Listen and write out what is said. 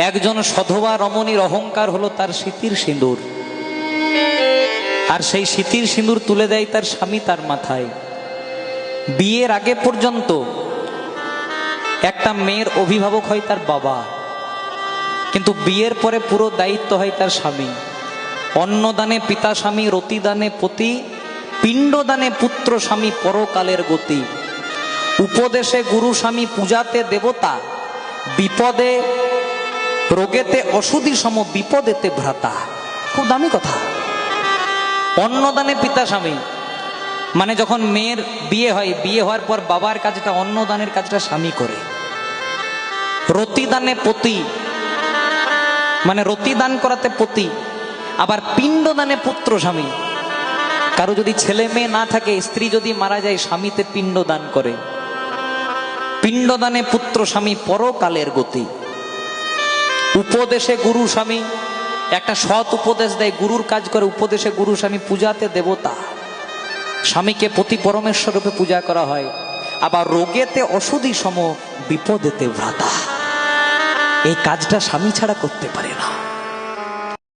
একজন সধবা রমণীর অহংকার হলো তার সিঁথির সিঁদুর, আর সেই সিঁথির সিঁদুর তুলে দেয় তার স্বামী তার মাথায়। বিয়ের আগে পর্যন্ত একটা মেয়ের অভিভাবক হয় তার বাবা, কিন্তু বিয়ের পরে পুরো দায়িত্ব হয় তার স্বামী। অন্নদানে পিতা স্বামী, রতিদানে পতি, পিণ্ডদানে পুত্র স্বামী, পরকালের গতি। উপদেশে গুরু স্বামী, পূজাতে দেবতা, বিপদে রোগেতে অসুধি সম, বিপদেতে ভ্রাতা। খুব দামি কথা। অন্নদানে পিতা স্বামী মানে যখন মেয়ের বিয়ে হয়, বিয়ে হওয়ার পর বাবার কাজটা, অন্নদানের কাজটা স্বামী করে। রতিদানে পতি মানে রতিদান করাতে পতি, আবার পিণ্ডদানে পুত্র স্বামী। কারো যদি ছেলে মেয়ে না থাকে, স্ত্রী যদি মারা যায়, স্বামীতে পিণ্ড দান করে। পিণ্ডদানে পুত্র স্বামী, পরকালের গতি। উপদেশে গুরু স্বামী, একটা সৎ উপদেশ দেয়, গুরুর কাজ করে। উপদেশে গুরু স্বামী, পূজাতে দেবতা, স্বামীকে পতি পরমেশ্বর রূপে পূজা করা হয়। আবার রোগেতে অসুধি সম, বিপদেতে ভ্রাতা। এই কাজটা স্বামী ছাড়া করতে পারে না।